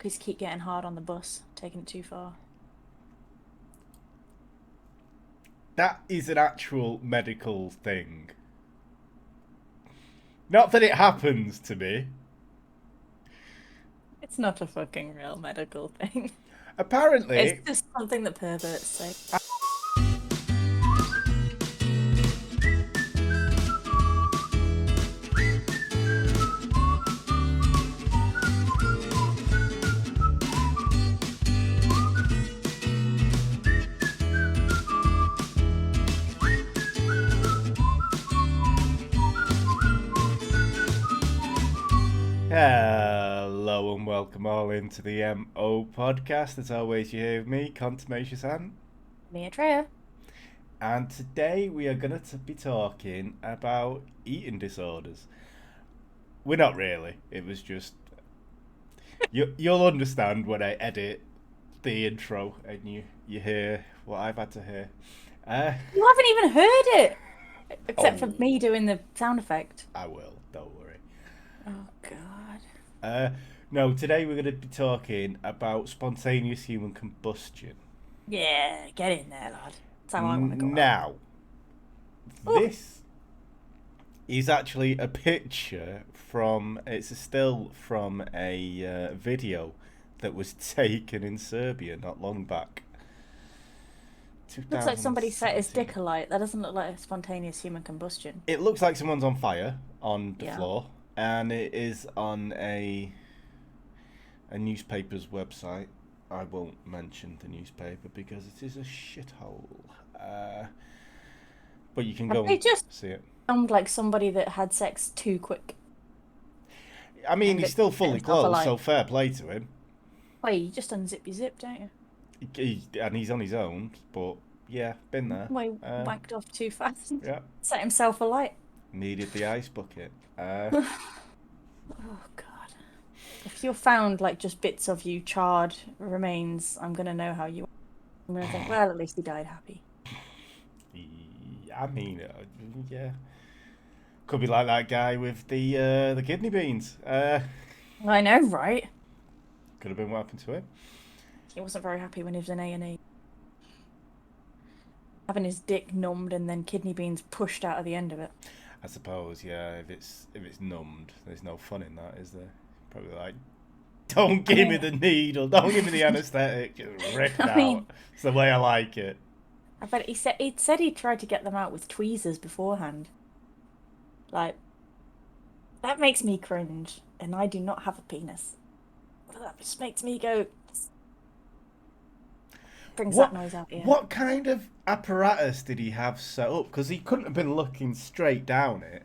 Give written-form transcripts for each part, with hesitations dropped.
Please keep getting hard on the bus, taking it too far. That is an actual medical thing. Not that it happens to me. It's not a fucking real medical thing. It's Apparently, just something that perverts say. hello and welcome all into the MO podcast. As always, you hear me, Contumacious Ant. Me, Atreya. And today we are going to be talking about eating disorders. We're not really. It was just... You'll understand when I edit the intro and you hear what I've had to hear. You haven't even heard it! Except for Oh. me doing the sound effect. I will, don't worry. Oh, God. No, today we're going to be talking about spontaneous human combustion. Yeah, get in there, lad. That's how I want to go out. Now, Ooh. this is actually a picture from, it's a still from a video that was taken in Serbia not long back. Looks like somebody set his 2017. dick alight. That doesn't look like a spontaneous human combustion. It looks like someone's on fire on the Yeah. floor, and it is on a newspaper's website. I won't mention the newspaper because it is a shithole. But you can go They and just see it. sound like somebody that had sex too quick. I mean, And he's it still set fully himself clothed, alight. so fair play to him. Wait, you just unzip your zip, don't you? And he's on his own, but yeah, been there. Well, he wanked off too fast. Yeah, Set himself alight. needed the ice bucket. Oh, God. If you're found, like, just bits of you charred remains, I'm going to know how you are. I'm going to think, well, at least he died happy. I mean, yeah. Could be like that guy with the kidney beans. I know, right? Could have been what happened to him. He wasn't very happy when he was in A&E. Having his dick numbed and then kidney beans pushed out of the end of it. I suppose, yeah. If it's numbed, there's no fun in that, is there? Probably like, don't give me the needle, don't give me the anaesthetic, just rip it I mean- out. It's the way I like it. I bet he said he tried to get them out with tweezers beforehand. Like, that makes me cringe, and I do not have a penis. That just makes me go. Brings that noise out. Yeah. What kind of apparatus did he have set up? Because he couldn't have been looking straight down it.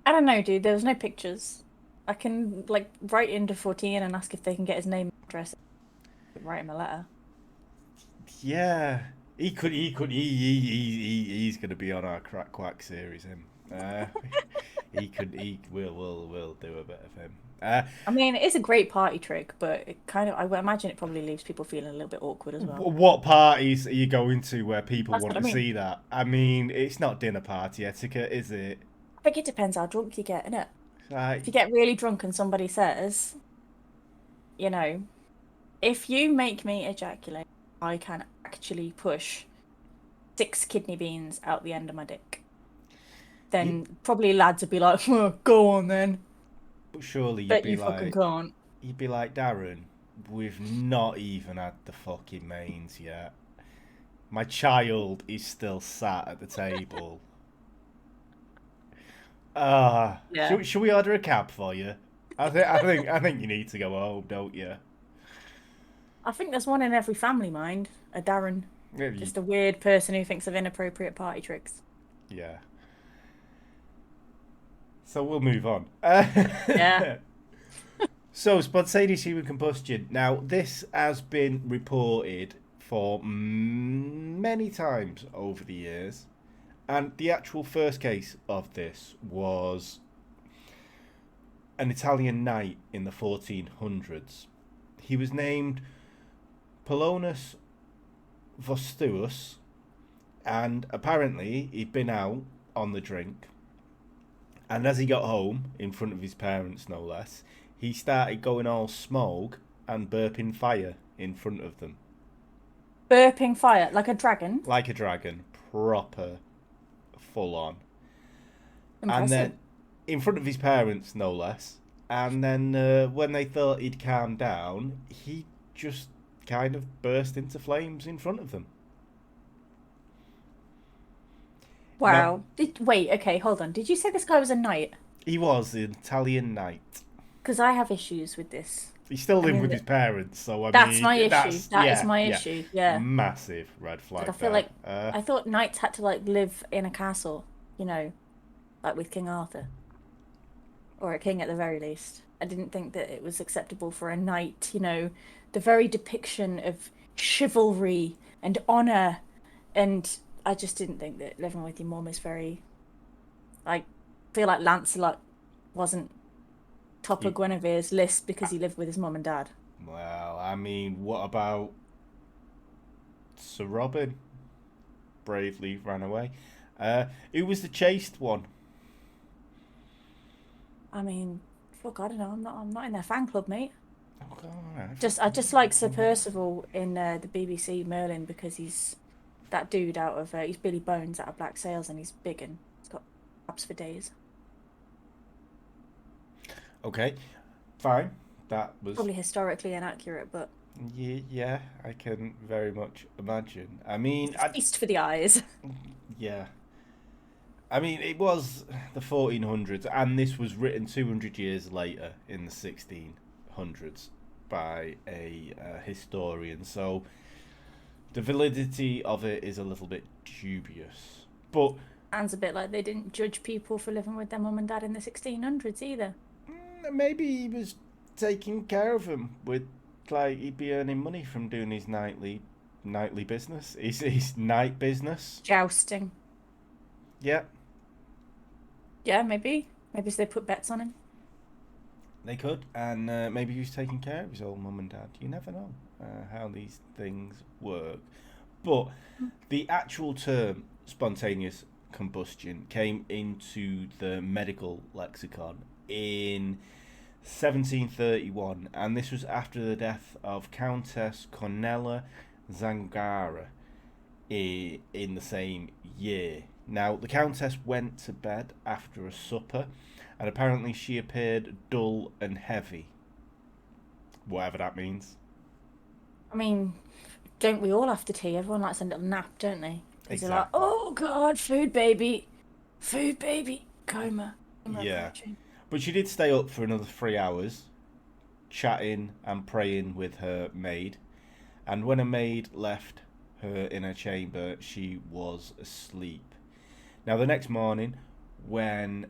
I don't know, dude. There was no pictures. I can like write into 14 and ask if they can get his name and address. Write him a letter. Yeah, he's gonna be on our Crack Quack series. Him, we'll do a bit of him. I mean, it's a great party trick, but it kind of, I would imagine it probably leaves people feeling a little bit awkward as well. What parties are you going to where people That's want what to I mean. see that? I mean, it's not dinner party etiquette, is it? I think it depends how drunk you get, innit? Like, If you get really drunk and somebody says, you know, if you make me ejaculate, I can actually push 6 kidney beans out the end of my dick. Then probably lads would be like, well, go on then. but surely Bet you fucking can't. you'd be like, Darren, we've not even had the fucking mains yet. My child is still sat at the table. Yeah. Should we order a cab for you? I think you need to go home, don't you? I think there's one in every family, mind. A Darren. Just a weird person who thinks of inappropriate party tricks. Yeah. So we'll move on. Yeah. So, spontaneous human combustion. Now, this has been reported for many times over the years. And the actual first case of this was an Italian knight in the 1400s. He was named Polonius Vostuus, and apparently he'd been out on the drink, and as he got home, in front of his parents no less, he started going all smog and burping fire in front of them. Burping fire like a dragon. Like a dragon. Proper full on. And Impressive. then in front of his parents, no less. And then when they thought he'd calmed down, he just kind of burst into flames in front of them. Now, Wow. Wait, okay, hold on. Did you say this guy was a knight? he was an Italian knight. Because I have issues with this. He's still I living mean, with his parents, so I that's mean, my issue. that's That is yeah, my yeah, issue. Yeah. massive red Like flag I feel there. like I thought knights had to like live in a castle, you know, like with King Arthur. Or a king at the very least. I didn't think that it was acceptable for a knight, you know, the very depiction of chivalry and honor. And I just didn't think that living with your mom is very, like, I feel like Lancelot wasn't top of He- Guinevere's list because he lived with his mom and dad. well, I mean, what about Sir Robin? Bravely ran away. Who was the chaste one? I mean, fuck, I don't know. I'm not in their fan club, mate. Oh, God, I just like Sir Percival in the BBC Merlin because he's that dude out of he's Billy Bones out of Black Sails and he's big and he's got abs for days. okay, fine. That was Probably historically inaccurate, but yeah. I can very much imagine. I mean, it's a feast for the eyes. yeah. I mean, it was the 1400s, and this was written 200 years later in the 1600s by a historian. So the validity of it is a little bit dubious. But Sounds a bit like they didn't judge people for living with their mum and dad in the 1600s either. maybe he was taking care of them with, like, he'd be earning money from doing his nightly business, his night business. Jousting. Yeah, Yeah, maybe. Maybe so they put bets on him. they could, and maybe he was taking care of his old mum and dad. You never know how these things work. But the actual term spontaneous combustion came into the medical lexicon in 1731, and this was after the death of Countess Cornelia Zangara in the same year. Now, the Countess went to bed after a supper, and apparently she appeared dull and heavy. Whatever that means. I mean, don't we all after tea? Everyone likes a little nap, don't they? Because they're like, Exactly. oh God, food baby, coma. Yeah. Approaching. But she did stay up for another 3 hours, chatting and praying with her maid. And when a maid left her in her chamber, she was asleep. Now, the next morning, when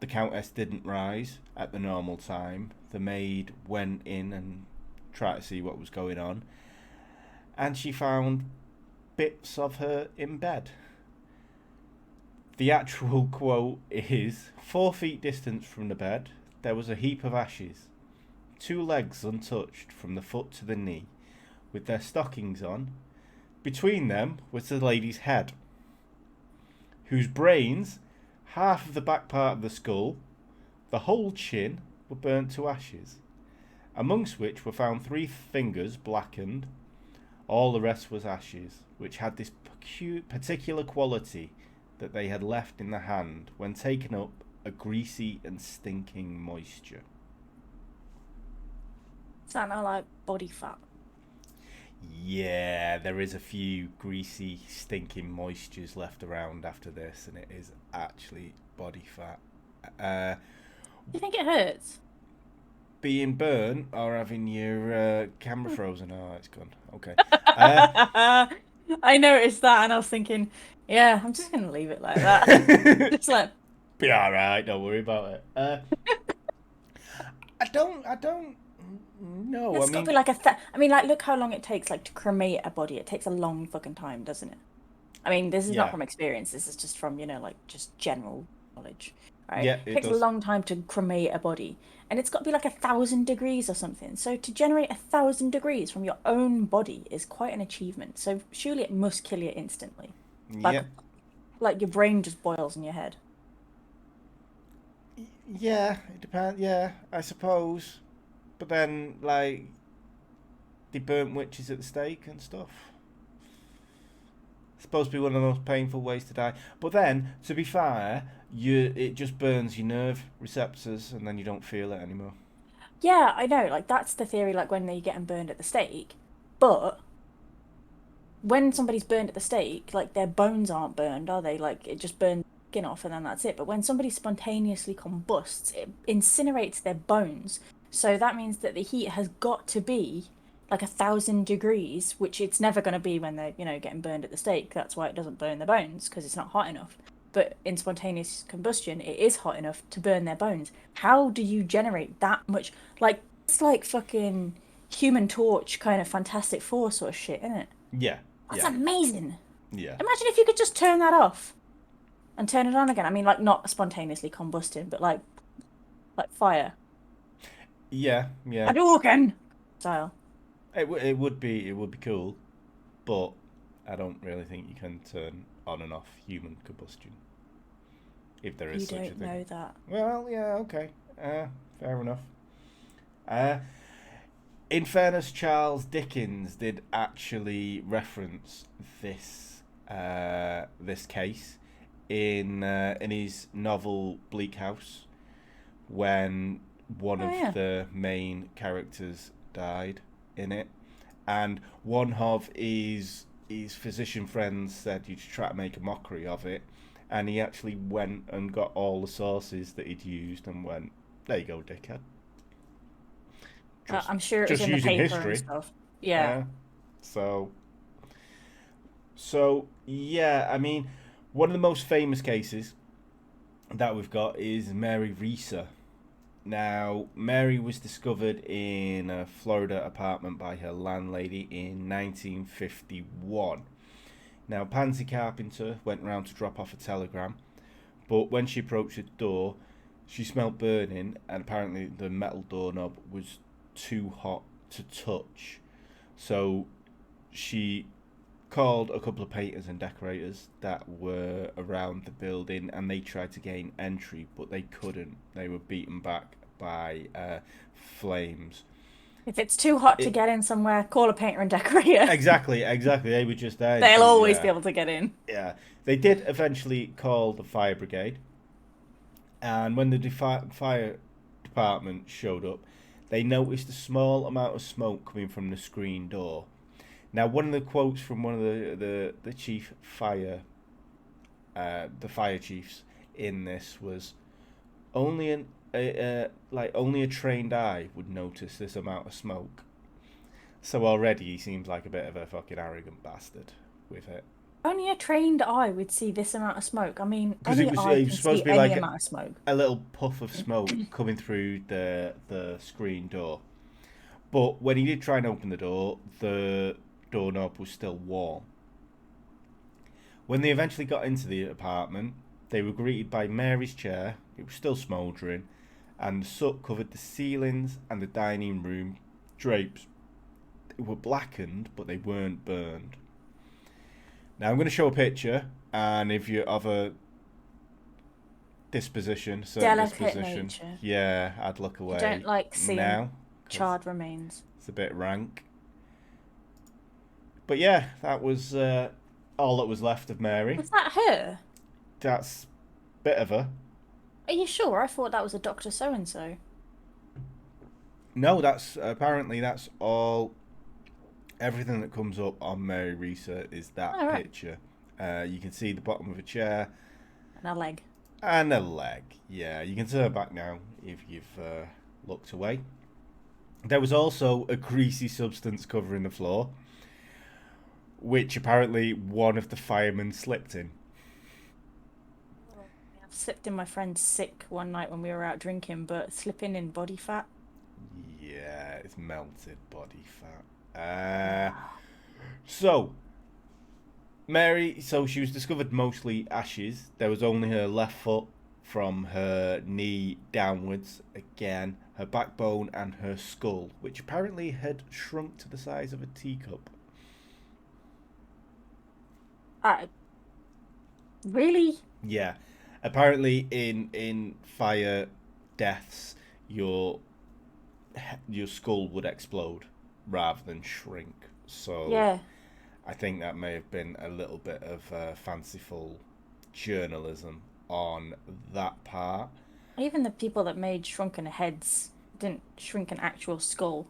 the Countess didn't rise at the normal time, the maid went in and tried to see what was going on. And she found bits of her in bed. The actual quote is 4 feet distance from the bed, there was a heap of ashes, 2 legs untouched from the foot to the knee, with their stockings on. Between them was the lady's head, whose brains, half of the back part of the skull, the whole chin were burnt to ashes, amongst which were found 3 fingers blackened. All the rest was ashes, which had this particular quality that they had left in the hand when taken up a greasy and stinking moisture. Sound like body fat. Yeah, there is a few greasy, stinking moistures left around after this, and it is actually body fat. Do you think it hurts? Being burnt or having your camera frozen? Oh, it's gone. Okay. I noticed that and I was thinking, yeah, I'm just gonna leave it like that. Just like Be alright, don't worry about it. I don't know. it's got to be like I mean, like, look how long it takes, like, to cremate a body. It takes a long fucking time, doesn't it? I mean, this is not Yeah. from experience. This is just from, you know, like, just general knowledge, right? Yeah, It it takes a does. long time to cremate a body, and it's got to be like 1,000 degrees or something. So to generate 1,000 degrees from your own body is quite an achievement. So surely it must kill you instantly. Like, Yeah. like your brain just boils in your head. Yeah, it depends. Yeah, I suppose. But then, like, they burnt witches at the stake and stuff. It's supposed to be one of the most painful ways to die. But then, to be fair, it just burns your nerve receptors and then you don't feel it anymore. Yeah, I know. Like that's the theory. Like when they're getting burned at the stake, but when somebody's burned at the stake, like their bones aren't burned, are they? Like it just burns skin off and then that's it. But when somebody spontaneously combusts, it incinerates their bones. So that means that the heat has got to be like 1,000 degrees, which it's never going to be when they're, getting burned at the stake. That's why it doesn't burn their bones, because it's not hot enough. But in spontaneous combustion, it is hot enough to burn their bones. How do you generate that much? Like, it's like fucking Human Torch kind of Fantastic Four sort of shit, isn't it? Yeah. That's Yeah. amazing. Yeah. Imagine if you could just turn that off and turn it on again. I mean, like not spontaneously combusting, but like fire. Yeah. Yeah. Hadouken style. It would be cool, but I don't really think you can turn on and off human combustion, if there is You such a don't thing. know that. Well, yeah, okay, fair enough. Uh, in fairness, Charles Dickens did actually reference this case in his novel Bleak House, when one Oh of yeah. the main characters died in it, and one of his physician friends said you should try to make a mockery of it, and he actually went and got all the sources that he'd used and went, there you go, dickhead. Just, I'm sure it was just in the using paper and history. stuff. Yeah. So, yeah, I mean, one of the most famous cases that we've got is Mary Reese. Now, Mary was discovered in a Florida apartment by her landlady in 1951. Now, Pansy Carpenter went round to drop off a telegram, but when she approached the door, she smelt burning, and apparently the metal doorknob was too hot to touch. So she called a couple of painters and decorators that were around the building, and they tried to gain entry, but they couldn't. They were beaten back by flames. If it's too hot to It, get in somewhere, call a painter and decorator. exactly. They were just there. They'll always be Yeah, able to get in. yeah. They did eventually call the fire brigade, and when the fire department showed up, they noticed a small amount of smoke coming from the screen door. Now, one of the quotes from one of the chief fire, the fire chiefs in this was, only only a trained eye would notice this amount of smoke. So already he seems like a bit of a fucking arrogant bastard with it. Only a trained eye would see this amount of smoke. I mean, Because any eye it was can supposed see to be any like amount of smoke. a little puff of smoke coming through the screen door. But when he did try and open the door, the doorknob was still warm. When they eventually got into the apartment, they were greeted by Mary's chair. It was still smouldering, and the soot covered the ceilings and the dining room drapes. They were blackened, but they weren't burned. Now I'm going to show a picture, and if you're of a Delicate disposition, nature. yeah, I'd look away. You don't like seeing now, charred remains. it's a bit rank. But yeah, that was all that was left of Mary. Was that her? That's a bit of her. Are you sure? I thought that was a Dr. So-and-so. No, that's all. Everything that comes up on Mary Reese is that Oh, right. picture. You can see the bottom of a chair And a leg. and a leg. Yeah, you can turn back now if you've looked away. There was also a greasy substance covering the floor, which apparently one of the firemen slipped in. I've slipped in my friend's sick one night when we were out drinking, but slipping in body fat. Yeah, it's melted body fat. So Mary, she was discovered mostly ashes. There was only her left foot from her knee downwards. Again, her backbone and her skull, which apparently had shrunk to the size of a teacup. Really? Yeah, apparently in fire deaths, your your skull would explode rather than shrink. So Yeah. I think that may have been a little bit of fanciful journalism on that part. Even the people that made shrunken heads didn't shrink an actual skull.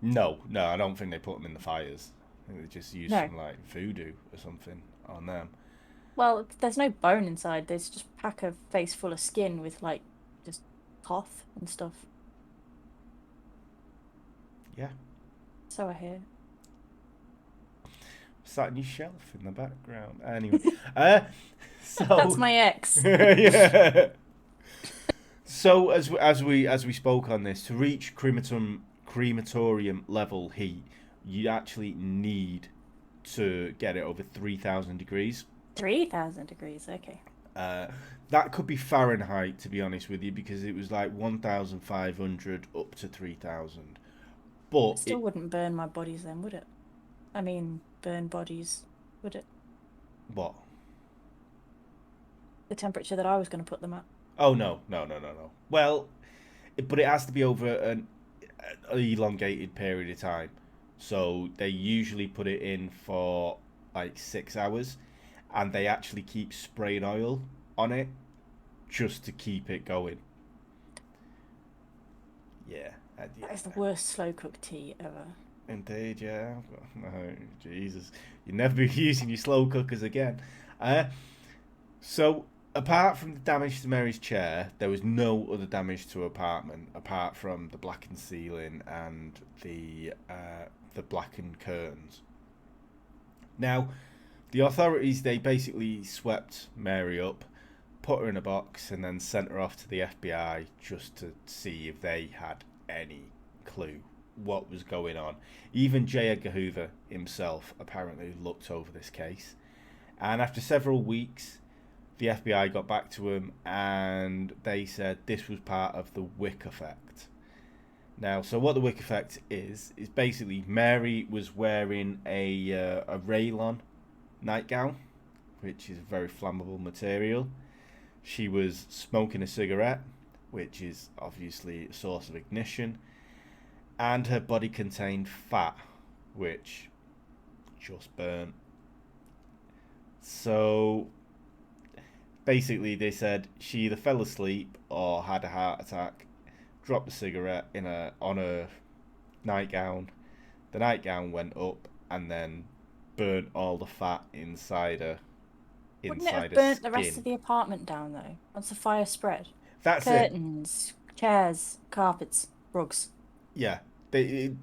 No, I don't think they put them in the fires. I think they just used No. some like voodoo or something on them. Well, there's no bone inside. There's just pack a face full of skin with like just cloth and stuff. Yeah. So I hear. Sat on your shelf in the background. Anyway, so That's my ex. yeah. So as we spoke on this, to reach crematorium level heat, you actually need to get it over 3,000 degrees. 3,000 degrees. Okay. That could be Fahrenheit, to be honest with you, because it was like 1,500 up to 3,000. But It still wouldn't burn my bodies then, would it? I mean, burn bodies, would it? What? The temperature that I was going to put them at. Oh no. Well, but it has to be over an elongated period of time. So they usually put it in for like 6 hours, and they actually keep spraying oil on it just to keep it going. Yeah. That is the worst slow cooked tea ever. Indeed, yeah. Oh, Jesus. You'll never be using your slow cookers again. So, apart from the damage to Mary's chair, there was no other damage to her apartment apart from the blackened ceiling and the blackened curtains. Now, the authorities, they basically swept Mary up, put her in a box, and then sent her off to the FBI just to see if they had any clue what was going on. Even J. Edgar Hoover himself apparently looked over this case. And after several weeks, the FBI got back to him and they said this was part of the wick effect. Now, so what the wick effect is basically Mary was wearing a rayon nightgown, which is a very flammable material. She was smoking a cigarette, which is obviously a source of ignition. And her body contained fat, which just burnt. So basically they said she either fell asleep or had a heart attack, dropped a cigarette on her nightgown. The nightgown went up and then burnt all the fat inside her. Wouldn't it have Inside her burnt the rest skin. of the apartment down though? Once the fire spread. That's it. Curtains, chairs, carpets, rugs. Yeah. If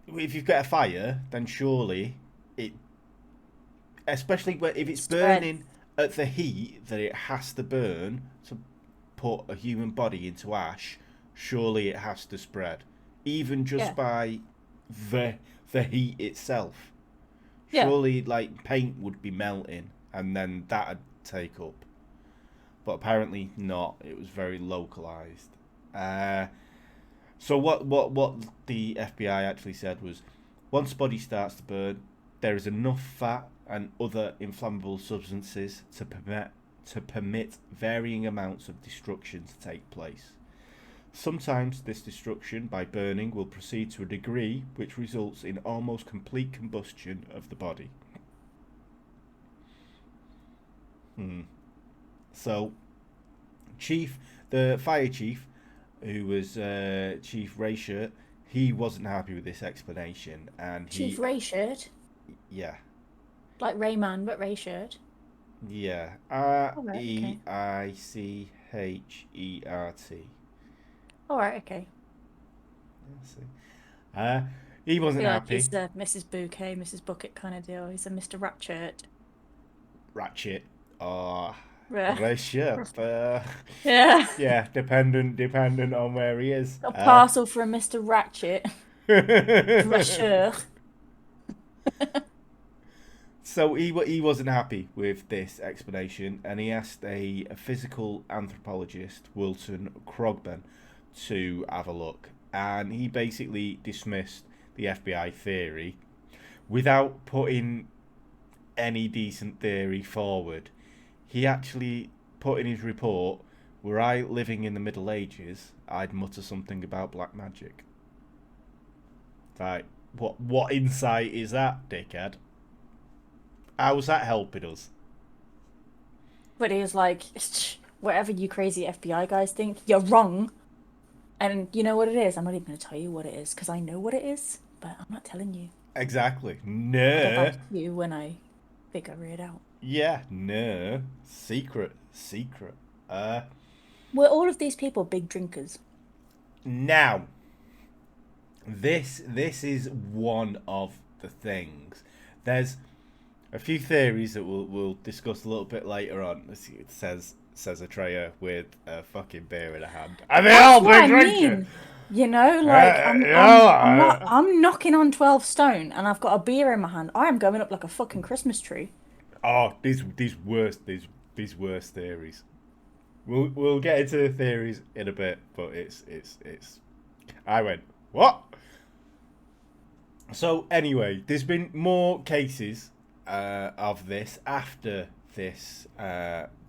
you've got a fire, then surely it, especially if it's Spread. burning at the heat that it has to burn to put a human body into ash, surely it has to spread, even just by the heat itself. Yeah. Surely, like, paint would be melting, and then that'd take up. But apparently not. It was very localized. So what the FBI actually said was, once the body starts to burn, there is enough fat and other inflammable substances to permit varying amounts of destruction to take place. Sometimes this destruction by burning will proceed to a degree which results in almost complete combustion of the body. So, the fire chief, who was Chief Rayshirt, he wasn't happy with this explanation, and Chief Rayshirt? Yeah. Like Rayman, but Rayshirt? Yeah. okay. Reichert. Alright, okay. He wasn't Like happy. he's a Mrs. Bouquet, Mrs. Bucket kind of deal. He's a Mr. Ratchet. Ratchet. Oh, Yeah. Rayshirt. Yeah. Yeah, dependent on where he is. A parcel for a Mr. Ratchet. Ratchet. So he wasn't happy with this explanation, and he asked a physical anthropologist, Wilton Krogman, to have a look. And he basically dismissed the FBI theory without putting any decent theory forward. He actually put in his report were I living in the Middle Ages, I'd mutter something about black magic. Right, what insight is that, dickhead? How's that helping us? But he was like, whatever you crazy FBI guys think, you're wrong. And you know what it is? I'm not even going to tell you what it is because I know what it is, but I'm not telling you. Exactly. I'll get No. back to you when I figure it out. Yeah, no. Secret. Were all of these people big drinkers? Now, this is one of the things. There's a few theories that we'll discuss a little bit later on. It says Atreya with a fucking beer in her hand. And they all big drinkers. You know, like I'm knocking on 12 stone and I've got a beer in my hand. I am going up like a fucking Christmas tree. Oh, these worst theories. We'll get into the theories in a bit, but it's I went, what? So anyway, there's been more cases of this after this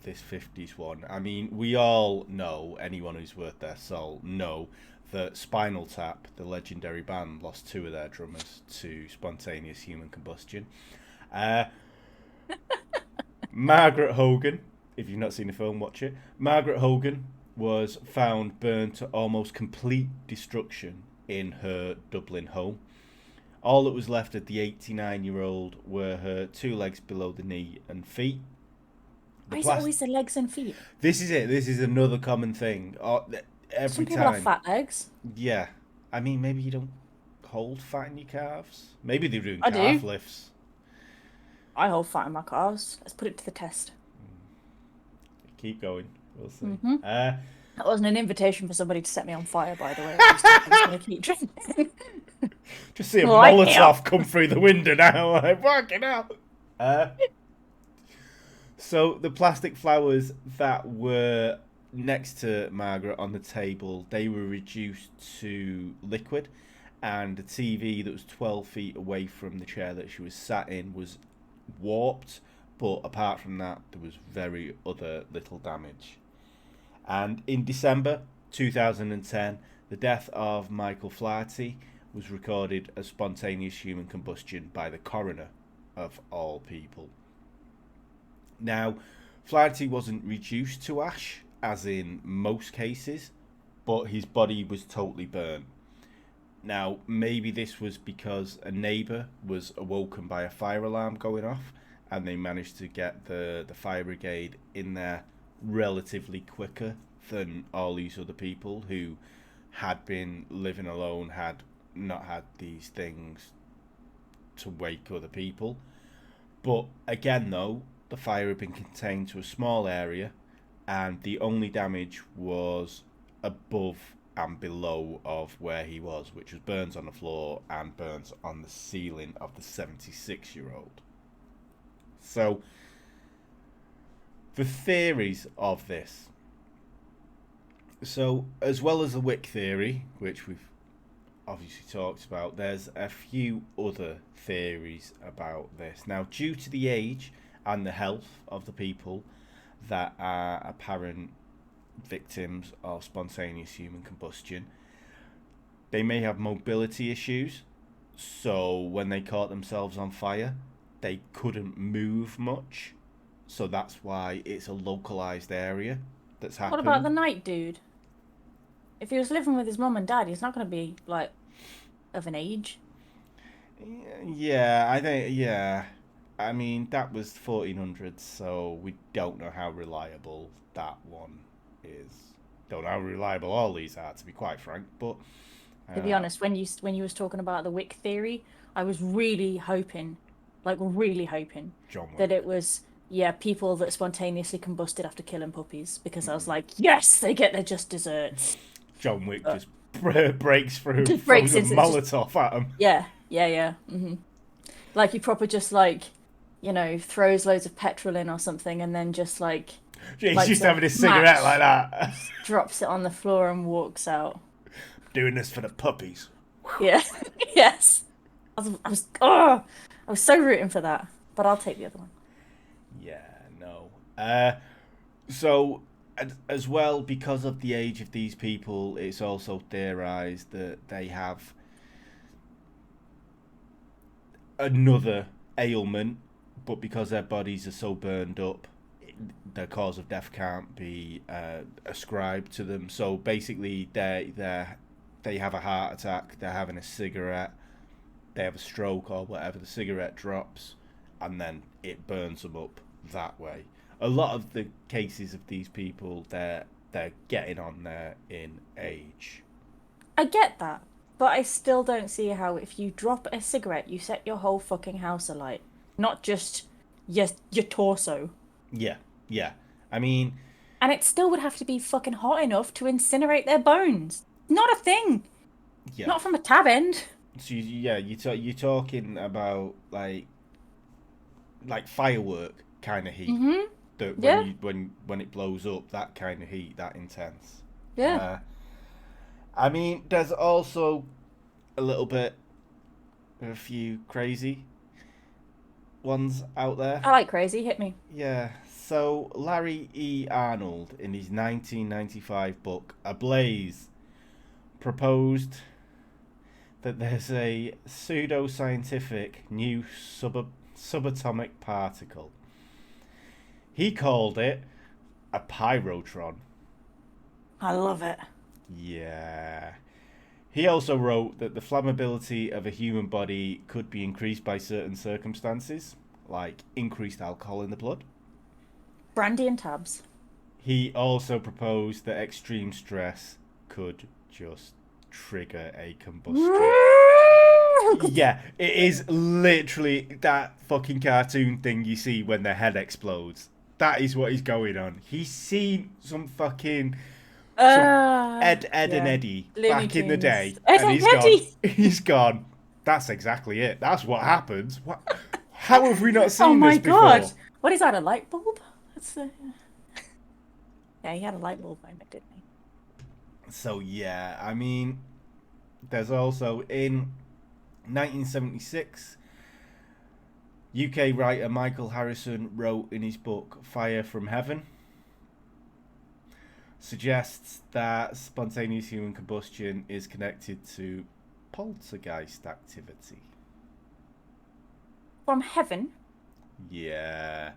50s one. I mean, we all know, anyone who's worth their salt know, that Spinal Tap, the legendary band, lost 2 of their drummers to spontaneous human combustion. Margaret Hogan, if you've not seen the film, watch it. Margaret Hogan was found burned to almost complete destruction in her Dublin home. All that was left of the 89-year-old were her 2 legs below the knee and feet. Why is it always the legs and feet? This is it. This is another common thing. Every Some people time. have fat legs. Yeah. I mean, maybe you don't hold fat in your calves. Maybe they're doing I calf do. lifts. I hold fat in my calves. Let's put it to the test. Keep going. We'll see. Mm-hmm. That wasn't an invitation for somebody to set me on fire, by the way. I'm just going to keep drinking. Just see a Molotov come through the window now. Like, fucking hell. So the plastic flowers that were next to Margaret on the table, they were reduced to liquid, and the TV that was 12 feet away from the chair that she was sat in was warped, but apart from that, there was very other little damage. And in December 2010, the death of Michael Flaherty was recorded as spontaneous human combustion by the coroner, of all people. Now, Flaherty wasn't reduced to ash, as in most cases, but his body was totally burnt. Now, maybe this was because a neighbour was awoken by a fire alarm going off, and they managed to get the fire brigade in there relatively quicker than all these other people who had been living alone, had not had these things to wake other people. But again, though, the fire had been contained to a small area, and the only damage was above and below of where he was, which was burns on the floor and burns on the ceiling of the 76-year-old. So, the theories of this. So, as well as the wick theory, which we've obviously talked about, there's a few other theories about this. Now, due to the age and the health of the people that are apparent victims of spontaneous human combustion, they may have mobility issues, so when they caught themselves on fire, they couldn't move much, so that's why it's a localized area that's happened. What about the night dude? If he was living with his mum and dad, he's not going to be, like, of an age. Yeah, I think, yeah. I mean, that was 1400s, so we don't know how reliable that one is. Don't know how reliable all these are, to be quite frank, but... To be honest, when you was talking about the wick theory, I was really hoping, that it was, people that spontaneously combusted after killing puppies, because I was like, yes, they get their just desserts. John Wick just breaks through, just throws a Molotov at him. Yeah. Mm-hmm. Like, he proper just, like, throws loads of petrol in or something, and then just, like... He's just having a cigarette like that. Drops it on the floor and walks out. Doing this for the puppies. Yeah. Yes. I was so rooting for that, but I'll take the other one. Yeah, no. So, as well, because of the age of these people, it's also theorized that they have another ailment, but because their bodies are so burned up, the cause of death can't be ascribed to them. So basically, they have a heart attack, they're having a cigarette, they have a stroke or whatever, the cigarette drops, and then it burns them up that way. A lot of the cases of these people, they're getting on there in age. I get that, but I still don't see how if you drop a cigarette, you set your whole fucking house alight, not just your torso. Yeah, yeah. I mean, And it still would have to be fucking hot enough to incinerate their bones. Not a thing. yeah. Not from a tab end. So you're talking about like firework kind of heat. Mm-hmm. That Yeah. when it blows up, that kind of heat, that intense. Yeah. I mean, there's also a little bit of a few crazy ones out there. I like crazy. Hit me. Yeah. So Larry E. Arnold, in his 1995 book Ablaze, proposed that there's a pseudoscientific new subatomic particle. He called it a pyrotron. I love it. Yeah. He also wrote that the flammability of a human body could be increased by certain circumstances, like increased alcohol in the blood. Brandy and tabs. He also proposed that extreme stress could just trigger a combustion. Yeah, it is literally that fucking cartoon thing you see when their head explodes. That is what is going on. He's seen some fucking Ed and Eddie Looney back in the Tunes. day, Ed and and he's Eddie. gone. He's gone. That's exactly it. That's what happens. What? How have we not seen Oh my this before? god. What is that, a light bulb? That's the... Yeah, he had a light bulb moment, didn't he? So yeah, I mean, there's also in 1976, UK writer Michael Harrison wrote in his book Fire from Heaven, suggests that spontaneous human combustion is connected to poltergeist activity. From heaven? Yeah.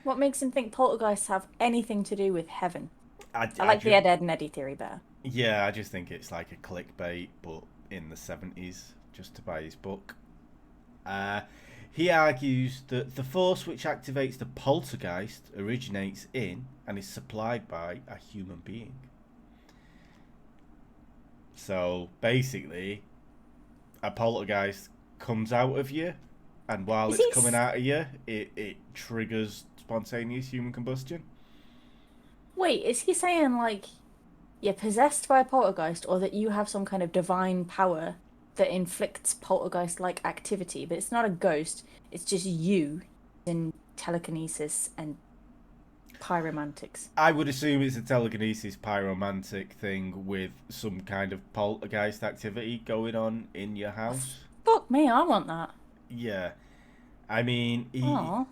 What makes him think poltergeists have anything to do with heaven? I like the Ed and Eddie theory better. Yeah, I just think it's like a clickbait, but in the 70s, just to buy his book. He argues that the force which activates the poltergeist originates in and is supplied by a human being. So basically, a poltergeist comes out of you, and while it's coming out of you, it triggers spontaneous human combustion. Wait, is he saying like you're possessed by a poltergeist, or that you have some kind of divine power that inflicts poltergeist-like activity, but it's not a ghost, it's just you in telekinesis and pyromantics? I would assume it's a telekinesis pyromantic thing with some kind of poltergeist activity going on in your house. Fuck me, I want that. Yeah. I mean, Aww.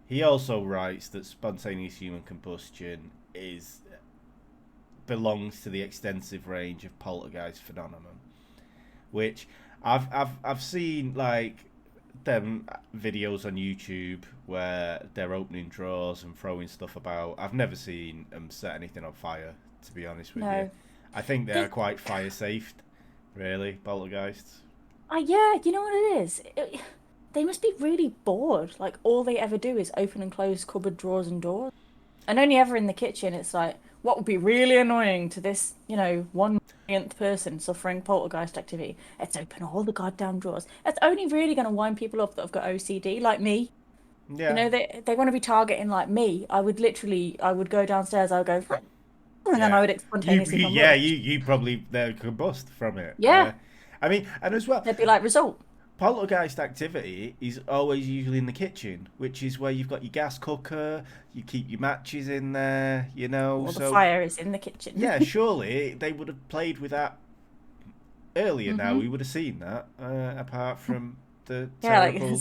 he also writes that spontaneous human combustion belongs to the extensive range of poltergeist phenomenon, which I've seen like them videos on YouTube where they're opening drawers and throwing stuff about. I've never seen them set anything on fire, to be honest with you. I think they're quite fire safe, really, poltergeists. Yeah, you know what it is? They must be really bored. Like, all they ever do is open and close cupboard drawers and doors. And only ever in the kitchen, it's like, what would be really annoying to this, 1 millionth person suffering poltergeist activity? Let's open all the goddamn drawers. It's only really going to wind people up that have got OCD, like me. Yeah. They want to be targeting like me. I would go downstairs, I would go, and then I would spontaneously combust. Yeah, you probably combust from it. Yeah. I mean, and as well, They'd be like, result. Poltergeist activity is always usually in the kitchen, which is where you've got your gas cooker, you keep your matches in there, Well, the fire is in the kitchen. Yeah, surely they would have played with that earlier. Now we would have seen that, apart from the terrible like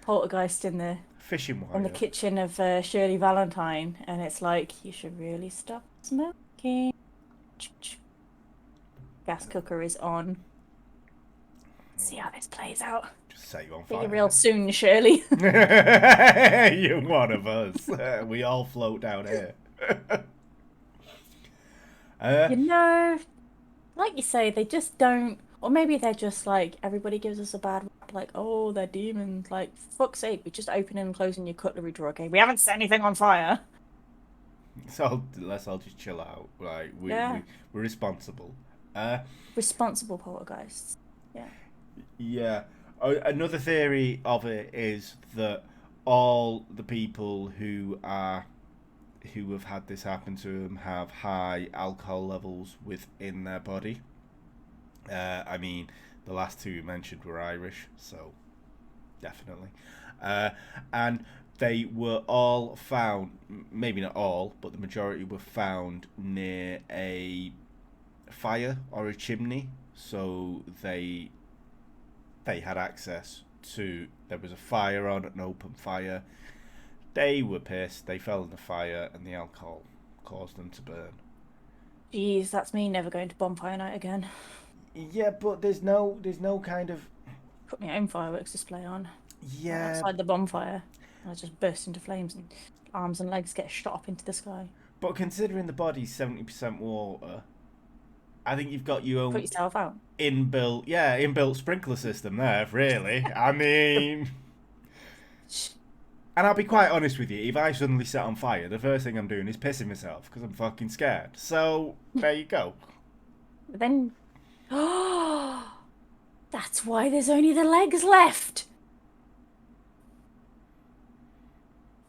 poltergeist in the Fishing in the wire. kitchen of Shirley Valentine, and it's like, you should really stop smoking. Gas cooker is on. See how this plays out. Just set you on Be fire. real soon, Shirley. You're one of us. We all float down here. You know, like you say, they just don't, or maybe they're just like, everybody gives us a bad rap, like, oh, they're demons. Like, for fuck's sake, we're just opening and closing your cutlery drawer, okay? We haven't set anything on fire. So let's all just chill out. Like we're responsible. Responsible poltergeists. Yeah. Yeah. Another theory of it is that all the people who have had this happen to them have high alcohol levels within their body. I mean, the last two you mentioned were Irish, so definitely. And they were all found, maybe not all, but the majority were found near a fire or a chimney. So they had access to, there was a fire on, an open fire. They were pissed, they fell in the fire, and the alcohol caused them to burn. Jeez, that's me never going to bonfire night again. Yeah, but there's no kind of... Put my own fireworks display on. Yeah. Outside the bonfire. And I just burst into flames and arms and legs get shot up into the sky. But considering the body's 70% water, I think you've got your own... Put yourself out. Inbuilt sprinkler system there, really. I mean... And I'll be quite honest with you, if I suddenly set on fire, the first thing I'm doing is pissing myself, because I'm fucking scared. So, there you go. Then... Oh, that's why there's only the legs left.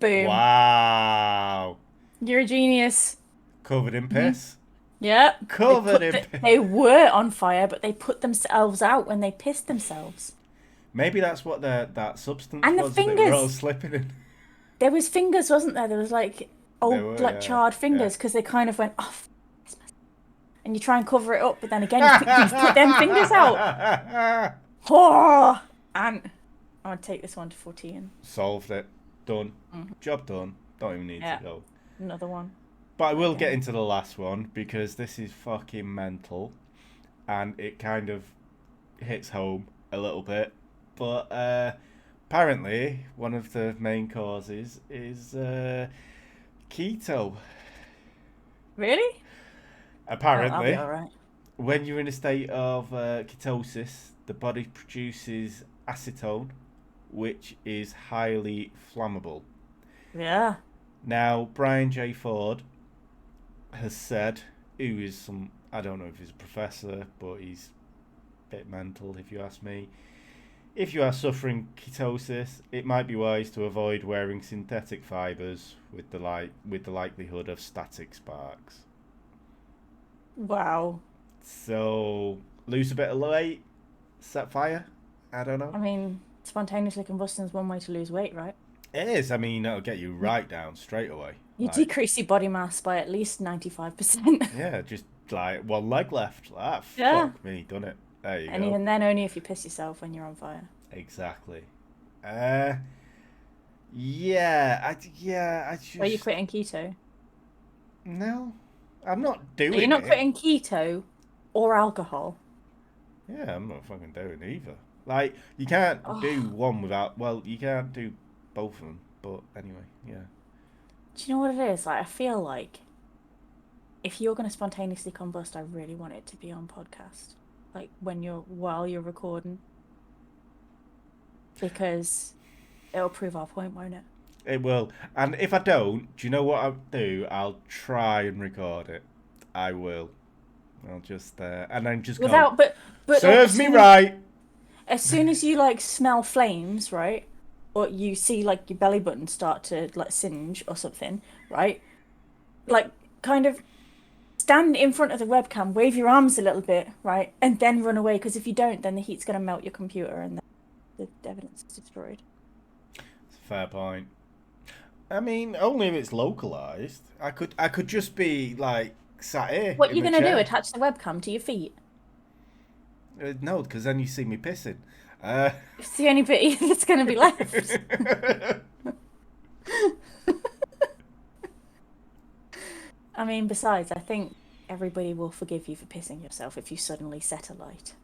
Boom. Wow. You're a genius. Covered in piss? Yeah. Covered in piss. They were on fire, but they put themselves out when they pissed themselves. Maybe that's what that substance and was the fingers. that they were all slipping in. There was fingers, wasn't there? There was like old, charred fingers, because they kind of went off. And you try and cover it up, but then again, you put them fingers out. Oh, and I would take this one to 14. Solved it. Done. Job done. Don't even need to go. Another one. But I will get into the last one, because this is fucking mental. And it kind of hits home a little bit. But apparently, one of the main causes is keto. Really? Apparently, I'll be all right. When you're in a state of ketosis, the body produces acetone, which is highly flammable. Yeah. Now, Brian J. Ford has said, who is some, I don't know if he's a professor, but he's a bit mental if you ask me. If you are suffering ketosis, it might be wise to avoid wearing synthetic fibres with the likelihood of static sparks. Wow. So, lose a bit of weight, set fire? I don't know. I mean, spontaneously combustion is one way to lose weight, right? It is. I mean, it'll get you right down straight away. You decrease your body mass by at least 95%. Yeah, just like one leg left. Fuck me, done it. There you go. And even then, only if you piss yourself when you're on fire. Exactly. I just... Are you quitting keto? No, I'm not doing it. You're not quitting keto or alcohol. Yeah, I'm not fucking doing either. Like, you can't do one without... Well, you can't do both of them. But anyway, yeah. Do you know what it is? Like, I feel like if you're going to spontaneously combust, I really want it to be on podcast. Like, while you're recording. Because it'll prove our point, won't it? It will. And if I don't, do you know what I'll do? I'll try and record it. I will. I'll just... and then just Without... go... But serves me right! As soon as you, like, smell flames, right? Or you see, like, your belly button start to, like, singe or something, right? Like, kind of stand in front of the webcam, wave your arms a little bit, right? And then run away, because if you don't, then the heat's going to melt your computer and the evidence is destroyed. It's a fair point. I mean, only if it's localised. I could just be, like, sat here. What are you going to do? Attach the webcam to your feet? No, because then you see me pissing. It's the only bit that's going to be left. I mean, besides, I think everybody will forgive you for pissing yourself if you suddenly set a light.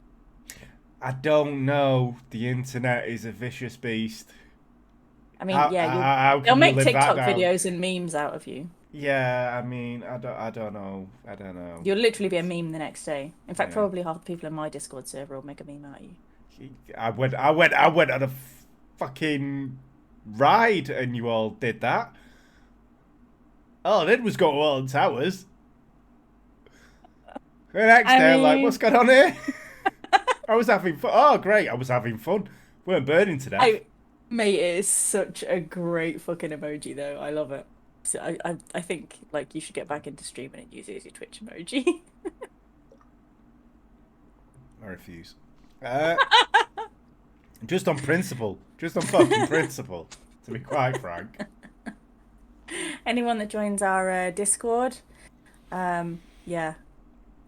I don't know. The internet is a vicious beast. I mean, How, yeah, how they'll can you make live that TikTok down? videos and memes out of you. Yeah, I mean, I don't know. I don't know. You'll literally be a meme the next day. In fact, Yeah. probably half the people in my Discord server will make a meme out of you. I went on a fucking ride, and you all did that. All I did was go to Alton Towers. The next day, I'm like, what's going on here? I was having fun. Oh, great, I was having fun. Weren't burning to death. Mate, it is such a great fucking emoji, though. I love it. So I think like you should get back into streaming and use it as your Twitch emoji. I refuse. Just on principle. Just on fucking principle, to be quite frank. Anyone that joins our Discord, yeah,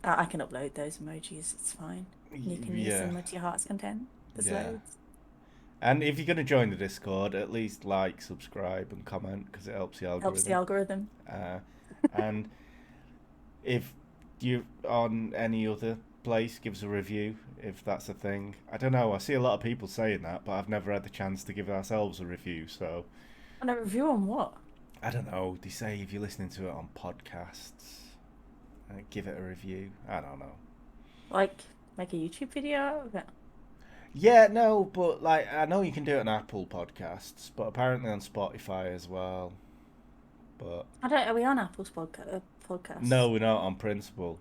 I can upload those emojis. It's fine. You can use them to your heart's content. There's loads. And if you're going to join the Discord, at least like, subscribe, and comment, because it helps the algorithm. Helps the algorithm. And if you're on any other place, give us a review, if that's a thing. I don't know, I see a lot of people saying that, but I've never had the chance to give ourselves a review, so... And a review on what? I don't know, they say if you're listening to it on podcasts, give it a review. I don't know. Like, make a YouTube video out of it? Yeah, no, but like I know you can do it on Apple Podcasts, but apparently on Spotify as well. But Are we on Apple's podcast? No, we're not on principle.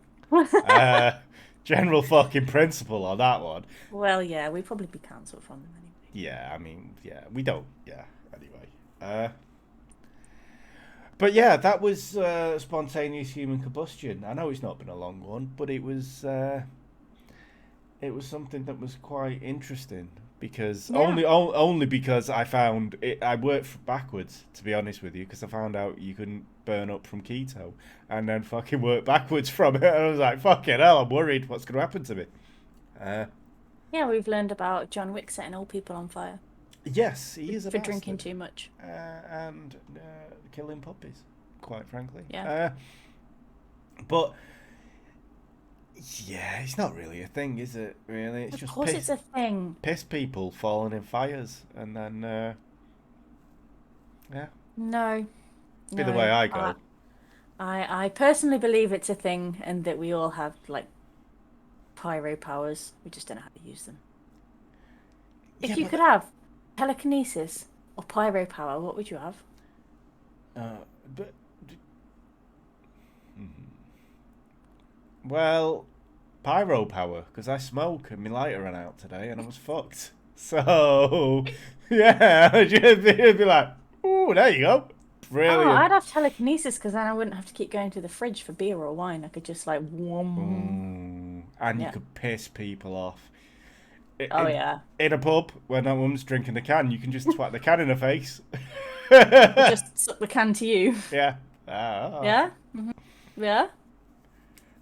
General fucking principle on that one. Well, yeah, we'd probably be cancelled from them anyway. Yeah, I mean, yeah, we don't. Yeah, anyway. But yeah, that was spontaneous human combustion. I know it's not been a long one, but it was. It was something that was quite interesting because only because I found it. I worked backwards, to be honest with you, because I found out you couldn't burn up from keto, and then fucking work backwards from it. And I was like, fucking hell, I'm worried. What's going to happen to me? Yeah, we've learned about John Wick setting all people on fire. Yes, he is a for bastard. Drinking too much and killing puppies. Quite frankly, yeah. But. Yeah, it's not really a thing, is it? Really, it's of just course it's a thing. Piss people falling in fires, and then yeah. No. Be the way I go. I personally believe it's a thing, and that we all have like pyro powers. We just don't know how to use them. If you could have telekinesis or pyro power, what would you have? Well, pyro power, because I smoke and my lighter ran out today and I was fucked. So, yeah, it'd be like, ooh, there you go. Brilliant. Oh, I'd have telekinesis because then I wouldn't have to keep going to the fridge for beer or wine. I could just like, and you could piss people off. Yeah. In a pub, when that woman's drinking the can, you can just twat the can in her face. Just suck the can to you. Yeah. Yeah? Mm-hmm. Yeah?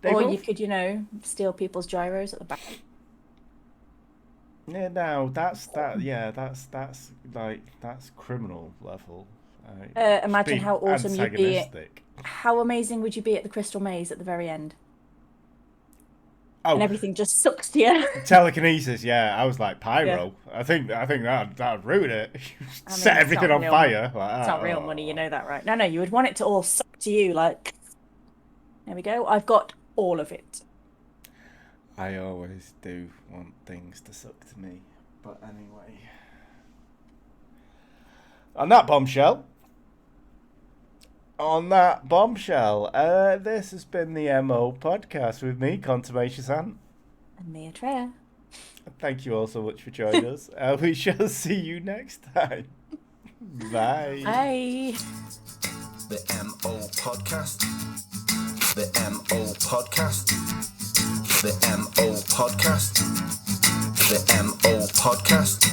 Or you could, steal people's gyros at the back. Yeah, no, that's criminal level. Imagine how awesome you'd be. How amazing would you be at the Crystal Maze at the very end? Oh, and everything just sucks to you. Telekinesis, yeah. I was like pyro. Yeah. I think that'd ruin it. Set everything on fire. Like, it's not real money, you know that, right? No, you would want it to all suck to you. Like, there we go. I've got all of it. I always do want things to suck to me, but anyway. On that bombshell, this has been the MO podcast with me, Contumacious Ant. And me, Atreya. Thank you all so much for joining us. We shall see you next time. Bye. Bye. The MO podcast. The MO podcast. The MO podcast. The MO podcast.